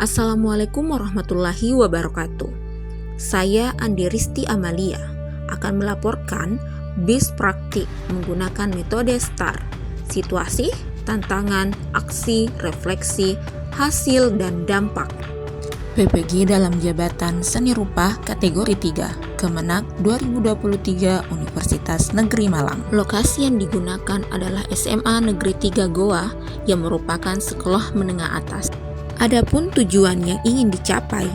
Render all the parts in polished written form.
Assalamualaikum warahmatullahi wabarakatuh. Saya Andi Risti Amalia akan melaporkan best praktik menggunakan metode STAR, situasi, tantangan, aksi, refleksi, hasil, dan dampak. PPG dalam jabatan seni rupa kategori 3, Kemenak 2023 Universitas Negeri Malang. Lokasi yang digunakan adalah SMA Negeri 3 Goa yang merupakan sekolah menengah atas. Adapun tujuan yang ingin dicapai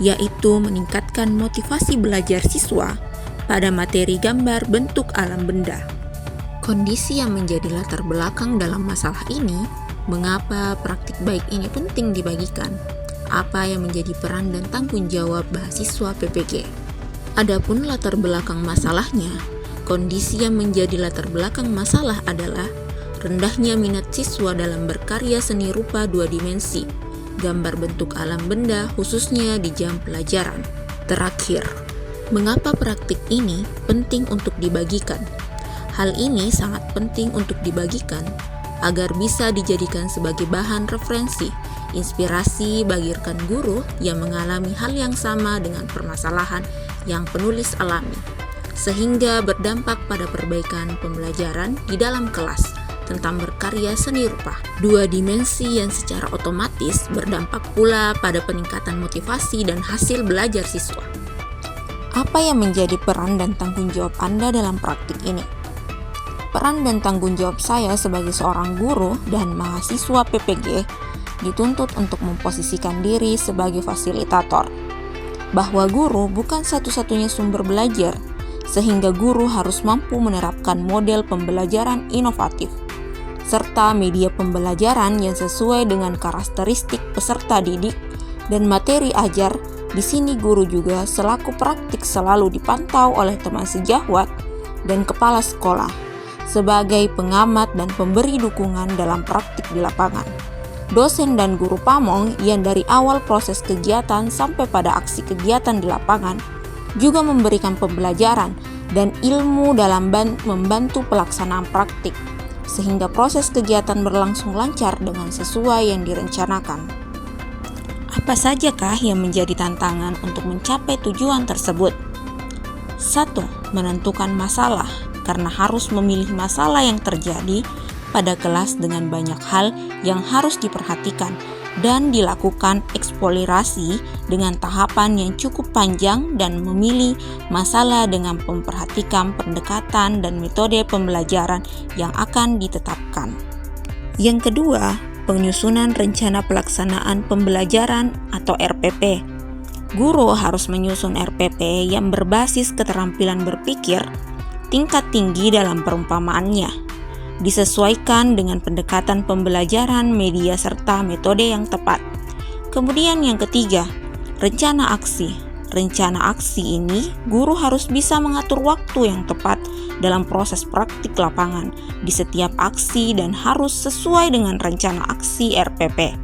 yaitu meningkatkan motivasi belajar siswa pada materi gambar bentuk alam benda. Kondisi yang menjadi latar belakang dalam masalah ini, mengapa praktik baik ini penting dibagikan, apa yang menjadi peran dan tanggung jawab mahasiswa PPG. Adapun latar belakang masalahnya, kondisi yang menjadi latar belakang masalah adalah rendahnya minat siswa dalam berkarya seni rupa 2 dimensi, gambar bentuk alam benda khususnya di jam pelajaran. Terakhir, mengapa praktik ini penting untuk dibagikan? Hal ini sangat penting untuk dibagikan agar bisa dijadikan sebagai bahan referensi, inspirasi bagi rekan guru yang mengalami hal yang sama dengan permasalahan yang penulis alami, sehingga berdampak pada perbaikan pembelajaran di dalam kelas tentang berkarya seni rupa 2 dimensi yang secara otomatis berdampak pula pada peningkatan motivasi dan hasil belajar siswa. Apa yang menjadi peran dan tanggung jawab Anda dalam praktik ini? Peran dan tanggung jawab saya sebagai seorang guru dan mahasiswa PPG dituntut untuk memposisikan diri sebagai fasilitator, bahwa guru bukan satu-satunya sumber belajar, sehingga guru harus mampu menerapkan model pembelajaran inovatif, serta media pembelajaran yang sesuai dengan karakteristik peserta didik dan materi ajar. Di sini guru juga selaku praktik selalu dipantau oleh teman sejawat dan kepala sekolah sebagai pengamat dan pemberi dukungan dalam praktik di lapangan. Dosen dan guru pamong yang dari awal proses kegiatan sampai pada aksi kegiatan di lapangan juga memberikan pembelajaran dan ilmu dalam membantu pelaksanaan praktik, sehingga proses kegiatan berlangsung lancar dengan sesuai yang direncanakan. Apa sajakah yang menjadi tantangan untuk mencapai tujuan tersebut? 1. Menentukan masalah, karena harus memilih masalah yang terjadi pada kelas dengan banyak hal yang harus diperhatikan dan dilakukan eksplorasi dengan tahapan yang cukup panjang dan memilih masalah dengan memperhatikan pendekatan dan metode pembelajaran yang akan ditetapkan. Yang kedua, penyusunan rencana pelaksanaan pembelajaran atau RPP. Guru harus menyusun RPP yang berbasis keterampilan berpikir tingkat tinggi dalam perumpamaannya, disesuaikan dengan pendekatan pembelajaran, media, serta metode yang tepat. Kemudian yang ketiga, rencana aksi. Rencana aksi ini, guru harus bisa mengatur waktu yang tepat dalam proses praktik lapangan di setiap aksi dan harus sesuai dengan rencana aksi RPP.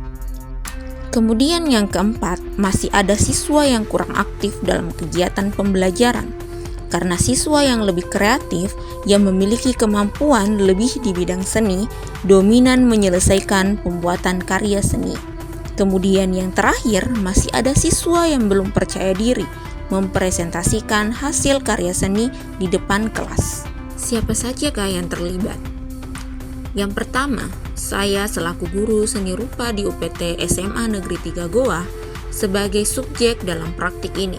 Kemudian yang keempat, masih ada siswa yang kurang aktif dalam kegiatan pembelajaran. Karena siswa yang lebih kreatif, yang memiliki kemampuan lebih di bidang seni, dominan menyelesaikan pembuatan karya seni. Kemudian yang terakhir, masih ada siswa yang belum percaya diri mempresentasikan hasil karya seni di depan kelas. Siapa sajakah yang terlibat? Yang pertama, saya selaku guru seni rupa di UPT SMA Negeri 3 Goa sebagai subjek dalam praktik ini.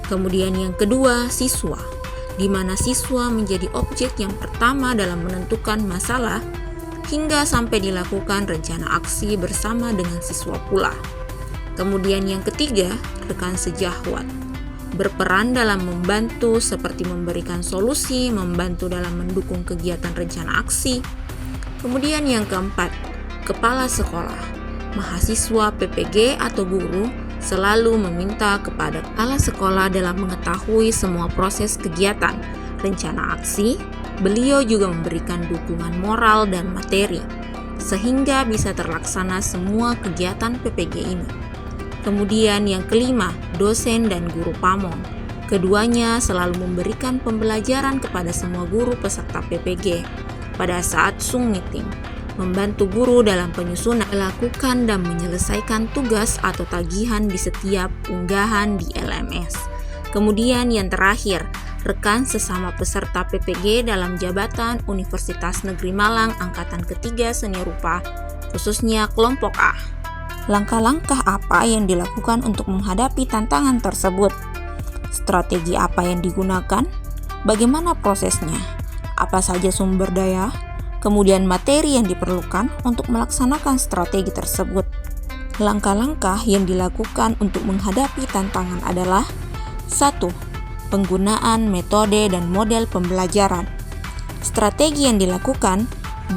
Kemudian yang kedua, siswa, di mana siswa menjadi objek yang pertama dalam menentukan masalah hingga sampai dilakukan rencana aksi bersama dengan siswa pula. Kemudian yang ketiga, rekan sejawat, berperan dalam membantu seperti memberikan solusi, membantu dalam mendukung kegiatan rencana aksi. Kemudian yang keempat, kepala sekolah, mahasiswa PPG atau guru selalu meminta kepada kepala sekolah dalam mengetahui semua proses kegiatan, rencana aksi. Beliau juga memberikan dukungan moral dan materi, sehingga bisa terlaksana semua kegiatan PPG ini. Kemudian yang kelima, dosen dan guru pamong. Keduanya selalu memberikan pembelajaran kepada semua guru peserta PPG pada saat Zoom meeting. membantu guru dalam penyusunan, melakukan dan menyelesaikan tugas atau tagihan di setiap unggahan di LMS. Kemudian yang terakhir, rekan sesama peserta PPG dalam jabatan Universitas Negeri Malang Angkatan Ketiga Seni Rupa, khususnya kelompok A. Langkah-langkah apa yang dilakukan untuk menghadapi tantangan tersebut? Strategi apa yang digunakan? Bagaimana prosesnya? Apa saja sumber daya? Kemudian materi yang diperlukan untuk melaksanakan strategi tersebut. Langkah-langkah yang dilakukan untuk menghadapi tantangan adalah 1. Penggunaan metode dan model pembelajaran. Strategi yang dilakukan,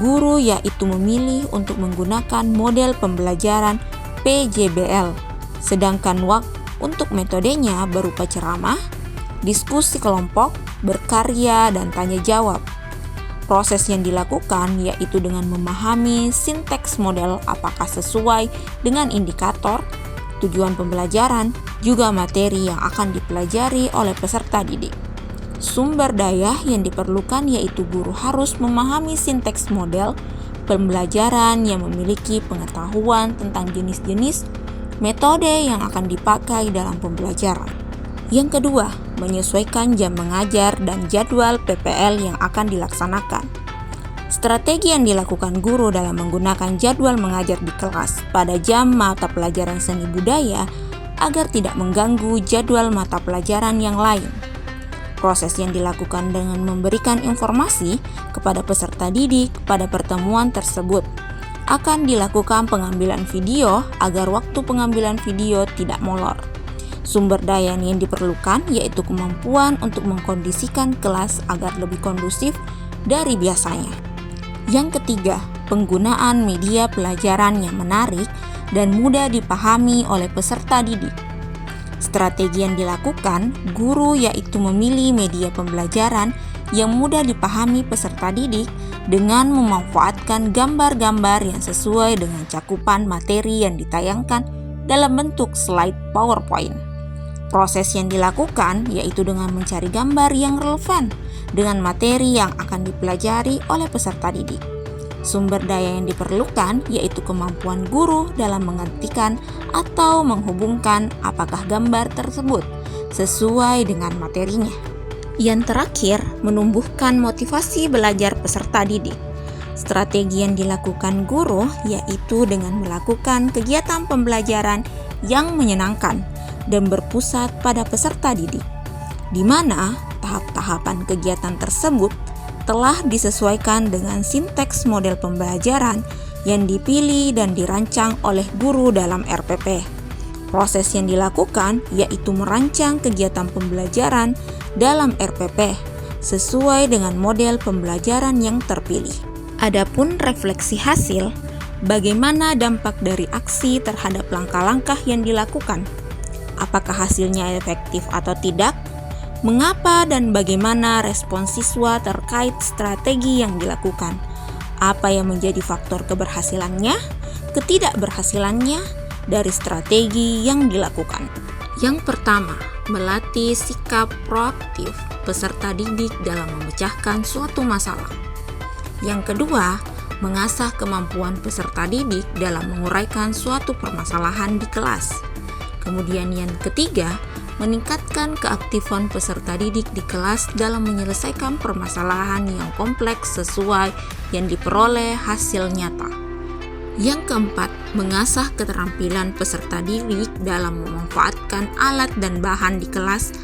guru yaitu memilih untuk menggunakan model pembelajaran PJBL, sedangkan untuk metodenya berupa ceramah, diskusi kelompok, berkarya, dan tanya jawab. Proses yang dilakukan yaitu dengan memahami sinteks model apakah sesuai dengan indikator, tujuan pembelajaran, juga materi yang akan dipelajari oleh peserta didik. Sumber daya yang diperlukan yaitu guru harus memahami sinteks model pembelajaran yang memiliki pengetahuan tentang jenis-jenis metode yang akan dipakai dalam pembelajaran. Yang kedua, menyesuaikan jam mengajar dan jadwal PPL yang akan dilaksanakan. Strategi yang dilakukan guru dalam menggunakan jadwal mengajar di kelas pada jam mata pelajaran seni budaya agar tidak mengganggu jadwal mata pelajaran yang lain. Proses yang dilakukan dengan memberikan informasi kepada peserta didik pada pertemuan tersebut. Akan dilakukan pengambilan video agar waktu pengambilan video tidak molor. Sumber daya yang diperlukan yaitu kemampuan untuk mengkondisikan kelas agar lebih kondusif dari biasanya. Yang ketiga, penggunaan media pelajaran yang menarik dan mudah dipahami oleh peserta didik. Strategi yang dilakukan, guru yaitu memilih media pembelajaran yang mudah dipahami peserta didik dengan memanfaatkan gambar-gambar yang sesuai dengan cakupan materi yang ditayangkan dalam bentuk slide PowerPoint. Proses yang dilakukan yaitu dengan mencari gambar yang relevan dengan materi yang akan dipelajari oleh peserta didik. Sumber daya yang diperlukan yaitu kemampuan guru dalam menghentikan atau menghubungkan apakah gambar tersebut sesuai dengan materinya. Yang terakhir, menumbuhkan motivasi belajar peserta didik. Strategi yang dilakukan guru yaitu dengan melakukan kegiatan pembelajaran yang menyenangkan dan berpusat pada peserta didik, di mana tahap-tahapan kegiatan tersebut telah disesuaikan dengan sinteks model pembelajaran yang dipilih dan dirancang oleh guru dalam RPP. Proses yang dilakukan yaitu merancang kegiatan pembelajaran dalam RPP sesuai dengan model pembelajaran yang terpilih. Adapun refleksi hasil, bagaimana dampak dari aksi terhadap langkah-langkah yang dilakukan? Apakah hasilnya efektif atau tidak? Mengapa dan bagaimana respons siswa terkait strategi yang dilakukan? Apa yang menjadi faktor keberhasilannya, ketidakberhasilannya dari strategi yang dilakukan? Yang pertama, melatih sikap proaktif peserta didik dalam memecahkan suatu masalah. Yang kedua, mengasah kemampuan peserta didik dalam menguraikan suatu permasalahan di kelas. Kemudian yang ketiga, meningkatkan keaktifan peserta didik di kelas dalam menyelesaikan permasalahan yang kompleks sesuai yang diperoleh hasil nyata. Yang keempat, mengasah keterampilan peserta didik dalam memanfaatkan alat dan bahan di kelas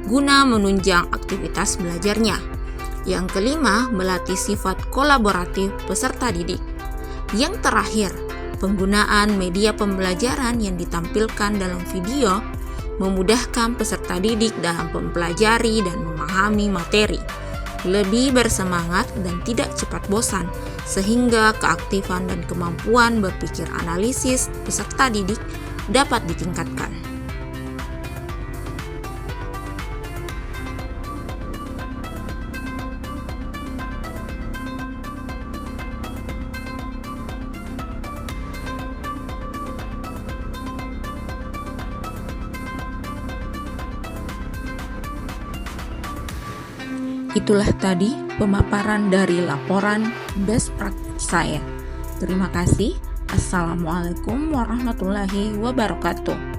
guna menunjang aktivitas belajarnya. Yang kelima, melatih sifat kolaboratif peserta didik. Yang terakhir, penggunaan media pembelajaran yang ditampilkan dalam video memudahkan peserta didik dalam mempelajari dan memahami materi, lebih bersemangat dan tidak cepat bosan, sehingga keaktifan dan kemampuan berpikir analisis peserta didik dapat ditingkatkan. Itulah tadi pemaparan dari laporan best practice saya Terima kasih. Assalamualaikum warahmatullahi wabarakatuh.